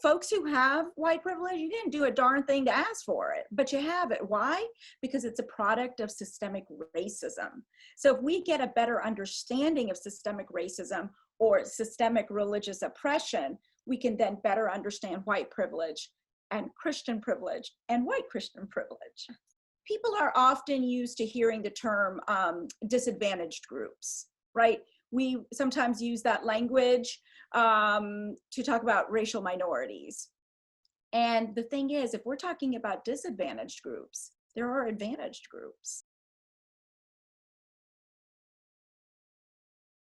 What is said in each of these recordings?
folks who have white privilege, you didn't do a darn thing to ask for it, but you have it. Why? Because it's a product of systemic racism. So if we get a better understanding of systemic racism or systemic religious oppression, we can then better understand white privilege and Christian privilege and white Christian privilege. People are often used to hearing the term disadvantaged groups, right? We sometimes use that language to talk about racial minorities. And the thing is, if we're talking about disadvantaged groups, there are advantaged groups.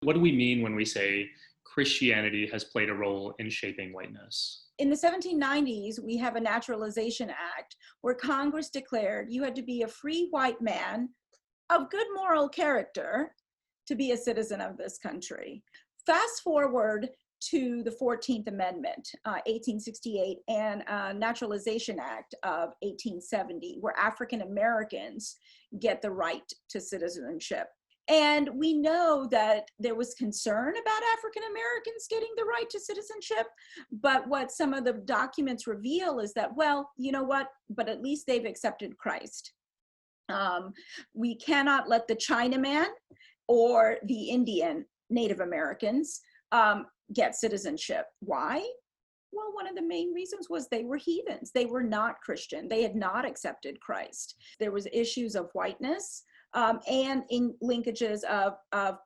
What do we mean when we say Christianity has played a role in shaping whiteness? In the 1790s, we have a Naturalization Act where Congress declared you had to be a free white man of good moral character to be a citizen of this country. Fast forward to the 14th Amendment, 1868, and Naturalization Act of 1870, where African Americans get the right to citizenship. And we know that there was concern about African Americans getting the right to citizenship, but what some of the documents reveal is that, well, you know what, but at least they've accepted Christ. We cannot let the Chinaman or the Indian Native Americans get citizenship. Why? Well, one of the main reasons was they were heathens. They were not Christian. They had not accepted Christ. There was issues of whiteness and in linkages of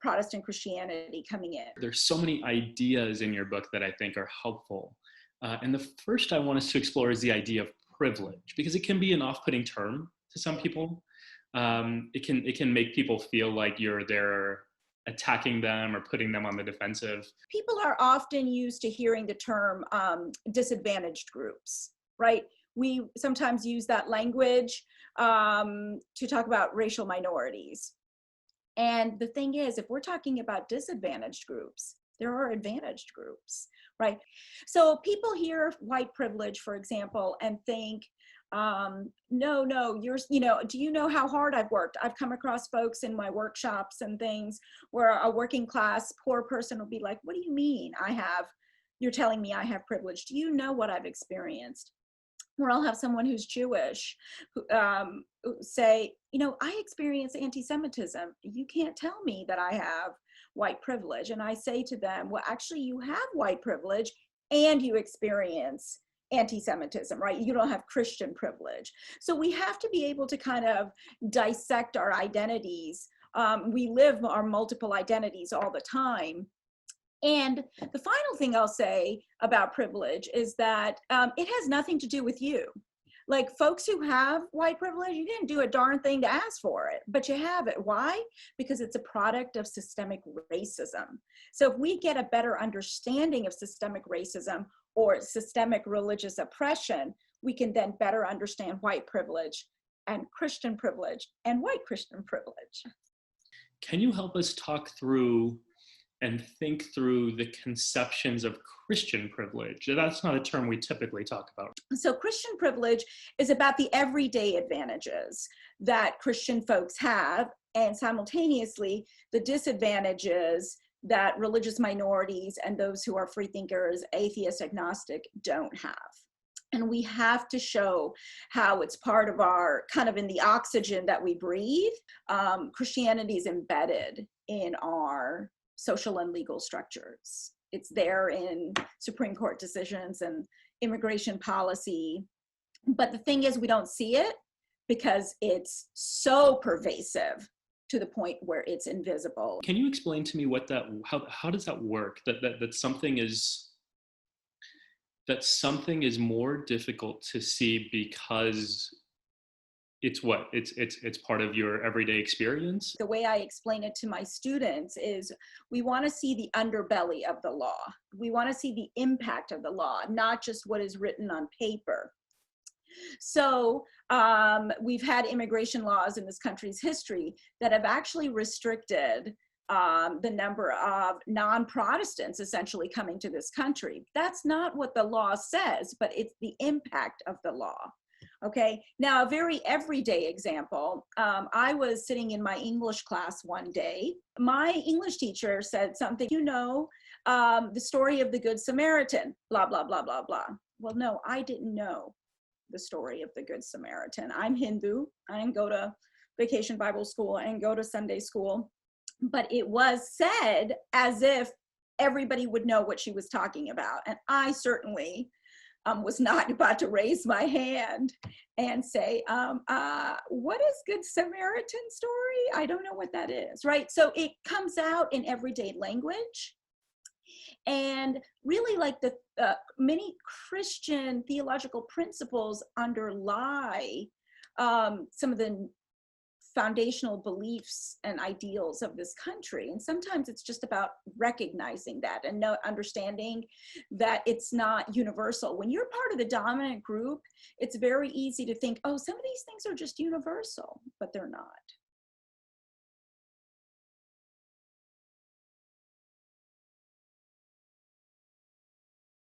Protestant Christianity coming in. There's so many ideas in your book that I think are helpful. And the first I want us to explore is the idea of privilege, because it can be an off-putting term to some people. It can make people feel like you're there attacking them or putting them on the defensive. People are often used to hearing the term disadvantaged groups, right? We sometimes use that language to talk about racial minorities. And the thing is, if we're talking about disadvantaged groups, there are advantaged groups, right? So people hear white privilege, for example, and think, no, do you know how hard I've worked? I've come across folks in my workshops and things where a working class poor person will be like, what do you mean you're telling me I have privilege? Do you know what I've experienced? Or I'll have someone who's Jewish who say, I experience anti-Semitism. You can't tell me that I have white privilege. And I say to them, well, actually you have white privilege and you experience anti-Semitism, right? You don't have Christian privilege. So we have to be able to kind of dissect our identities. We live our multiple identities all the time. And the final thing I'll say about privilege is that it has nothing to do with you. Like folks who have white privilege, you didn't do a darn thing to ask for it, but you have it. Why? Because it's a product of systemic racism. So if we get a better understanding of systemic racism or systemic religious oppression, we can then better understand white privilege and Christian privilege and white Christian privilege. Can you help us talk through and think through the conceptions of Christian privilege? That's not a term we typically talk about. So Christian privilege is about the everyday advantages that Christian folks have, and simultaneously the disadvantages that religious minorities and those who are free thinkers, atheist, agnostic, don't have. And we have to show how it's part of our, kind of in the oxygen that we breathe. Christianity is embedded in our social and legal structures. It's there in Supreme Court decisions and immigration policy. But the thing is, we don't see it because it's so pervasive to the point where it's invisible. Can you explain to me how does that work? That something is more difficult to see because it's part of your everyday experience? The way I explain it to my students is we want to see the underbelly of the law. We want to see the impact of the law, not just what is written on paper. So we've had immigration laws in this country's history that have actually restricted the number of non-Protestants essentially coming to this country. That's not what the law says, but it's the impact of the law. Okay, now a very everyday example, I was sitting in my English class one day. My English teacher said something, the story of the Good Samaritan, blah, blah, blah, blah, blah. well, no, I didn't know the story of the Good Samaritan. I'm Hindu. I didn't go to Vacation Bible School and go to Sunday school, but it was said as if everybody would know what she was talking about. And I certainly was not about to raise my hand and say, what is Good Samaritan story? I don't know what that is, right? So it comes out in everyday language. And really, like the many Christian theological principles underlie some of the foundational beliefs and ideals of this country. And sometimes it's just about recognizing that and understanding that it's not universal. When you're part of the dominant group, it's very easy to think, oh, some of these things are just universal, but they're not.